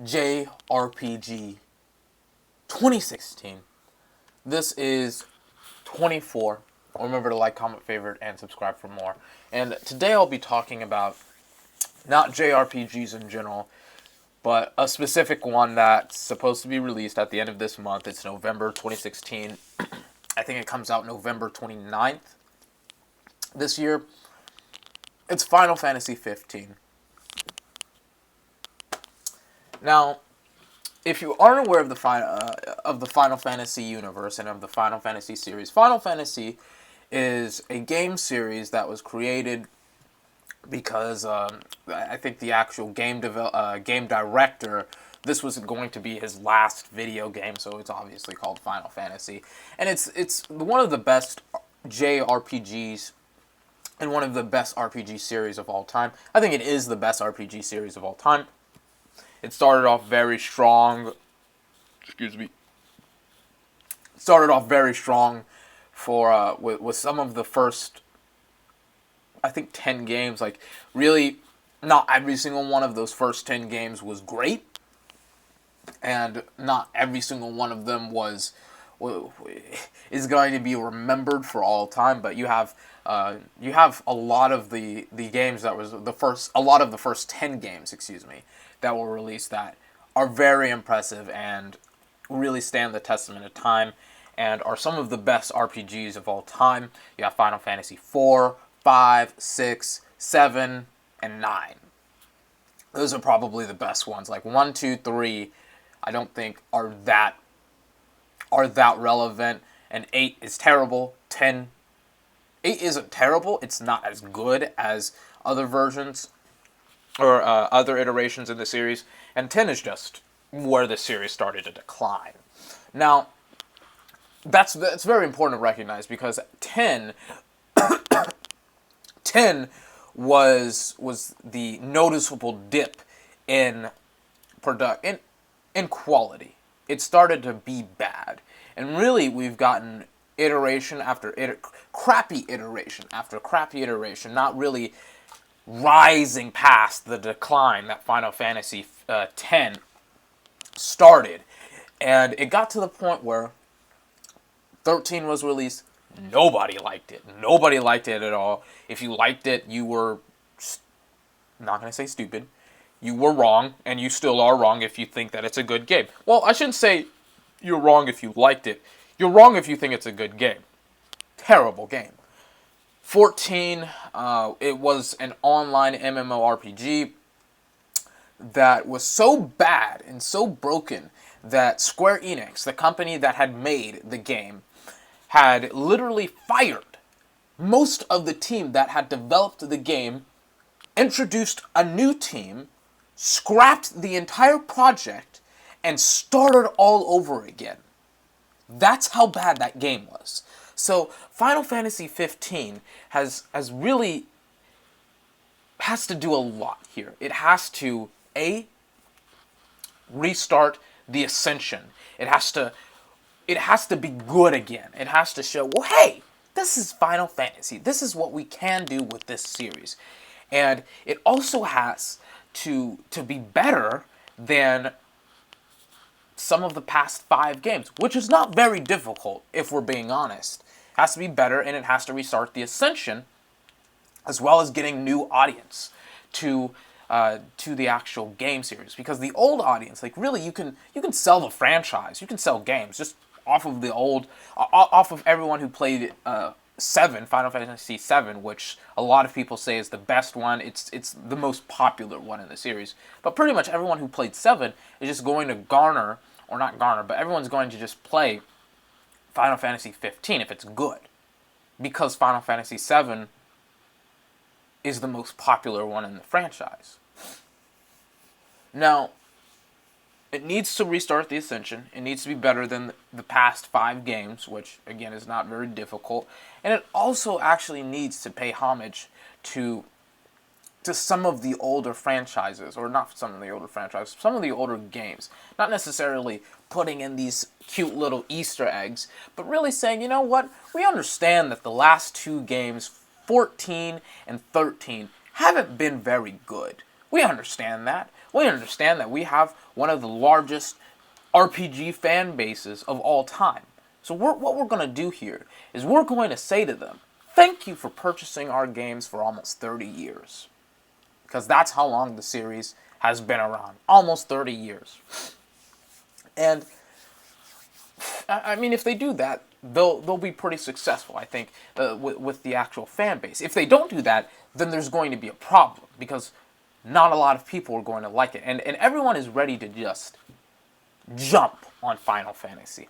Jrpg 2016. This is 24. Remember to like, comment, favorite, and subscribe for more. And today I'll be talking about not JRPGs in general, but a specific one that's supposed to be released at the end of this month. It's November 2016. I think it comes out November 29th this year. It's Final Fantasy 15. Now, if you aren't aware of the Final Fantasy universe and of the Final Fantasy series, Final Fantasy is a game series that was created because I think the actual game director, this was going to be his last video game, so it's obviously called Final Fantasy, and it's one of the best JRPGs and one of the best RPG series of all time. I think it is the best RPG series of all time. It started off very strong. Started off very strong for with some of the first, I think, 10 games. Like, really, not every single one of those first 10 games was great, and not every single one of them is going to be remembered for all time. But you have a lot of the games that was a lot of the first 10 games, that were released that are very impressive and really stand the testament of time and are some of the best RPGs of all time. You have Final Fantasy 4, 5, 6, 7, and 9. Those are probably the best ones. Like 1, 2, 3, I don't think are that relevant, and 8 is terrible. 8 isn't terrible. It's not as good as other versions or other iterations in the series, and 10 is just where the series started to decline. Now, that's very important to recognize, because 10 was the noticeable dip in in quality. It started to be bad, and really we've gotten iteration after crappy iteration after crappy iteration, not really rising past the decline that Final Fantasy X started. And it got to the point where 13 was released. Nobody liked it. Nobody liked it at all. If you liked it, you were, not going to say stupid, you were wrong, and you still are wrong if you think that it's a good game. Well, I shouldn't say you're wrong if you liked it. You're wrong if you think it's a good game. Terrible game. 14, it was an online MMORPG that was so bad and so broken that Square Enix, the company that had made the game, had literally fired most of the team that had developed the game, introduced a new team, scrapped the entire project, and started all over again. That's how bad that game was. So Final Fantasy 15 has to do a lot here. It has to restart the Ascension. It has to be good again. It has to show, well, hey, this is Final Fantasy. This is what we can do with this series. And it also has to be better than some of the past 5 games, which is not very difficult, if we're being honest. It has to be better, and it has to restart the Ascension, as well as getting new audience to the actual game series. Because the old audience, like, really, you can sell the franchise, you can sell games just off of everyone who played 7, Final Fantasy 7, which a lot of people say is the best one. It's the most popular one in the series. But pretty much everyone who played 7 is just going to but everyone's going to just play Final Fantasy 15 if it's good, because Final Fantasy 7 is the most popular one in the franchise. Now, it needs to restart the Ascension. It needs to be better than the past 5 games, which, again, is not very difficult. And it also actually needs to pay homage to some of the older franchises, or not some of the older franchises, some of the older games. Not necessarily putting in these cute little Easter eggs, but really saying, you know what, we understand that the last 2 games, 14 and 13, haven't been very good. We understand that. We understand that we have one of the largest RPG fan bases of all time. So what we're going to do here is we're going to say to them, thank you for purchasing our games for almost 30 years. Because that's how long the series has been around. Almost 30 years. And, I mean, if they do that, they'll be pretty successful, I think, with the actual fan base. If they don't do that, then there's going to be a problem. Because not a lot of people are going to like it. And everyone is ready to just jump on Final Fantasy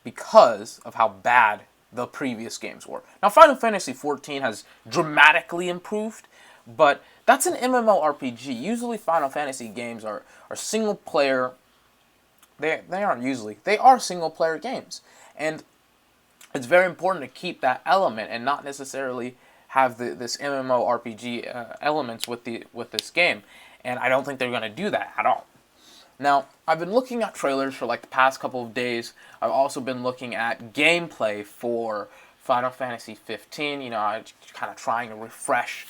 because of how bad the previous games were. Now, Final Fantasy XIV has dramatically improved, but that's an MMORPG. Usually Final Fantasy games are single player. They aren't usually. They are single player games. And it's very important to keep that element and not necessarily have this MMORPG elements with this game. And I don't think they're going to do that at all. Now, I've been looking at trailers for like the past couple of days. I've also been looking at gameplay for Final Fantasy 15. You know, I'm kind of trying to refresh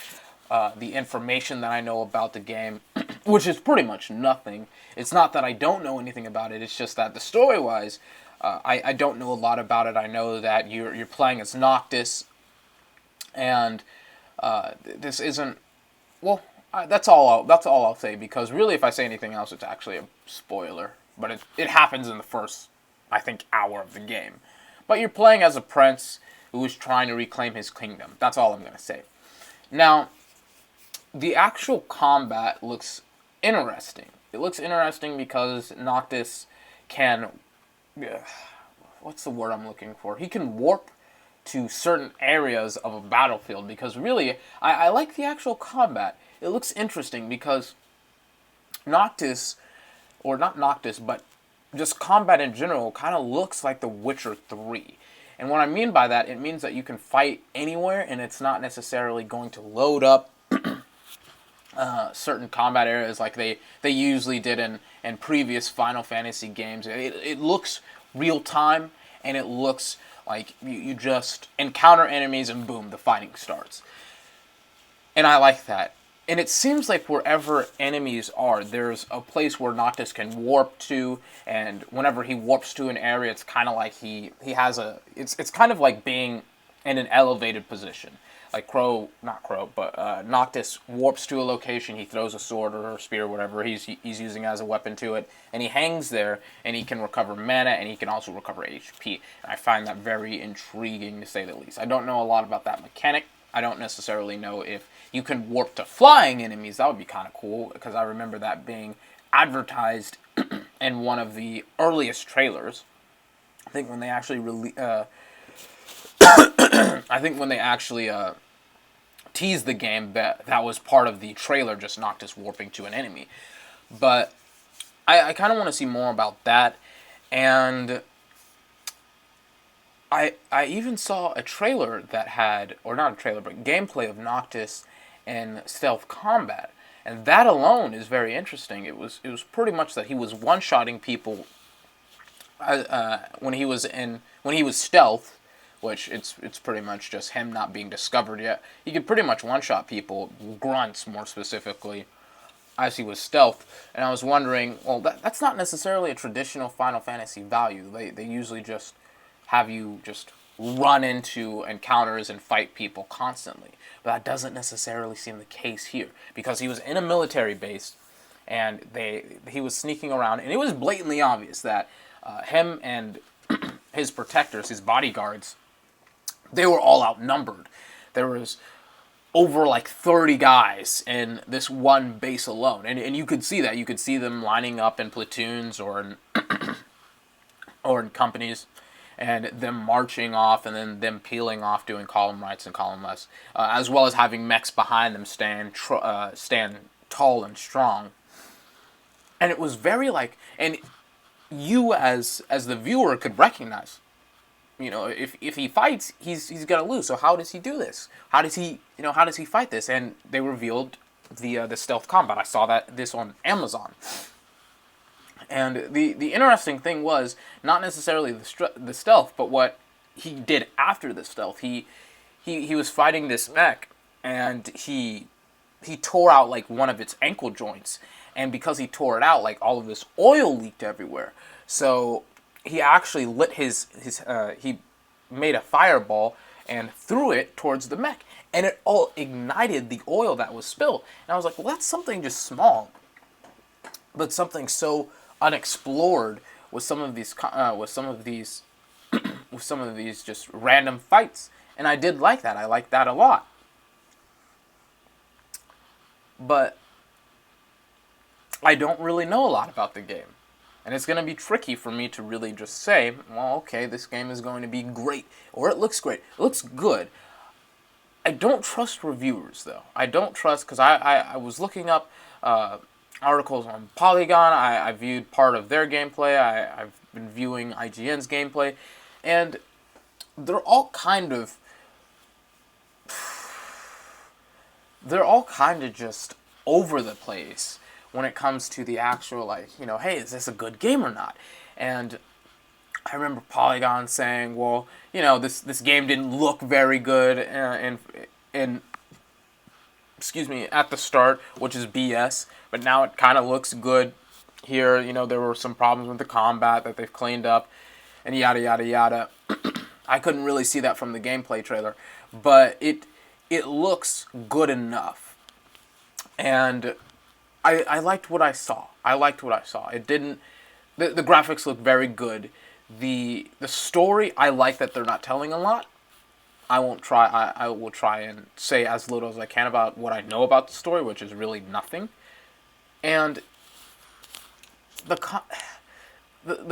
the information that I know about the game, which is pretty much nothing. It's not that I don't know anything about it. It's just that the story-wise, I don't know a lot about it. I know that you're playing as Noctis, and this isn't, well, that's all I'll say, because really if I say anything else, it's actually a spoiler. But it happens in the first, I think, hour of the game. But you're playing as a prince who is trying to reclaim his kingdom. That's all I'm going to say. Now, the actual combat looks interesting. It looks interesting because Noctis can, what's the word I'm looking for? He can warp to certain areas of a battlefield, because really, I like the actual combat. It looks interesting because Noctis, or not Noctis, but just combat in general kind of looks like The Witcher 3. And what I mean by that, it means that you can fight anywhere, and it's not necessarily going to load up certain combat areas like they usually did in previous Final Fantasy games. It looks real time, and it looks like you just encounter enemies and boom, the fighting starts. And I like that. And it seems like wherever enemies are, there's a place where Noctis can warp to, and whenever he warps to an area, it's kind of like he has a, it's kind of like being in an elevated position. Like Noctis warps to a location, he throws a sword or a spear, whatever he's using as a weapon to it, and he hangs there, and he can recover mana, and he can also recover HP. And I find that very intriguing, to say the least. I don't know a lot about that mechanic. I don't necessarily know if you can warp to flying enemies. That would be kind of cool, because I remember that being advertised in one of the earliest trailers. I think when they actually teased the game, that was part of the trailer, just Noctis warping to an enemy. But I kind of want to see more about that, and I even saw a trailer that had, or not a trailer, but gameplay of Noctis in stealth combat, and that alone is very interesting. It was pretty much that he was one-shotting people when he was stealth, which it's pretty much just him not being discovered yet. He could pretty much one-shot people, grunts more specifically, as he was stealth. And I was wondering, well, that's not necessarily a traditional Final Fantasy value. They usually just have you just run into encounters and fight people constantly. But that doesn't necessarily seem the case here, because he was in a military base, and he was sneaking around, and it was blatantly obvious that him and his protectors, his bodyguards, they were all outnumbered. There was over like 30 guys in this one base alone, and you could see that. You could see them lining up in platoons or in companies, and them marching off, and then them peeling off, doing column rights and column lefts, as well as having mechs behind them stand tall and strong. And it was very like, and you as the viewer could recognize, you know, if he fights, he's gonna lose. So how does he do this? How does he fight this? And they revealed the stealth combat. I saw this on Amazon. And the interesting thing was not necessarily the stealth, but what he did after the stealth. He was fighting this mech, and he he tore out like one of its ankle joints, and because he tore it out, like all of this oil leaked everywhere. So he actually lit he made a fireball and threw it towards the mech, and it all ignited the oil that was spilled. And I was like, well, that's something just small, but something so unexplored with some of these with some of these just random fights. And I did like that. I liked that a lot. But I don't really know a lot about the game. And it's going to be tricky for me to really just say, well, okay, this game is going to be great. Or it looks great. It looks good. I don't trust reviewers, though. I don't trust, because I was looking up articles on Polygon. I viewed part of their gameplay. I've been viewing IGN's gameplay. And they're all kind of just over the place when it comes to the actual, like, you know, hey, is this a good game or not? And I remember Polygon saying, well, you know, this game didn't look very good in excuse me, at the start, which is BS, but now it kind of looks good here. You know, there were some problems with the combat that they've cleaned up, and yada, yada, yada. I couldn't really see that from the gameplay trailer, but it looks good enough. And I liked what I saw. It didn't... The graphics look very good. The story, I like that they're not telling a lot. I will try and say as little as I can about what I know about the story, which is really nothing. And the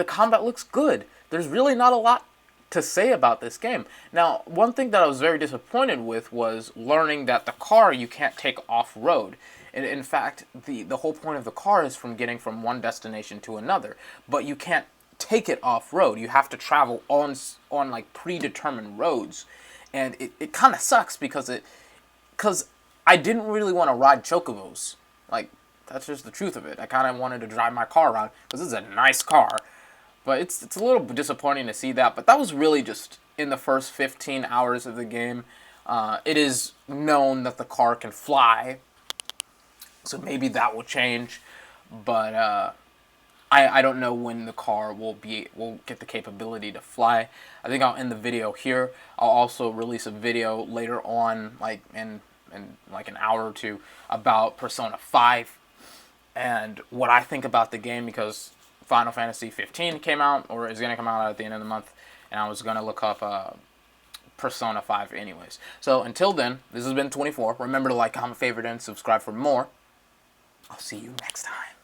combat looks good. There's really not a lot to say about this game. Now, one thing that I was very disappointed with was learning that the car you can't take off-road. And in fact, the whole point of the car is from getting from one destination to another. But you can't take it off-road. You have to travel on like predetermined roads. And it kind of sucks because I didn't really want to ride chocobos. Like, that's just the truth of it. I kind of wanted to drive my car around because this is a nice car. But it's a little disappointing to see that. But that was really just in the first 15 hours of the game. It is known that the car can fly, so maybe that will change. But I don't know when the car will get the capability to fly. I think I'll end the video here. I'll also release a video later on, like in like an hour or two, about Persona 5 and what I think about the game, because Final Fantasy 15 came out, or is going to come out at the end of the month, and I was going to look up Persona 5 anyways. So until then, this has been 24. Remember to like, comment, favorite, and subscribe for more. I'll see you next time.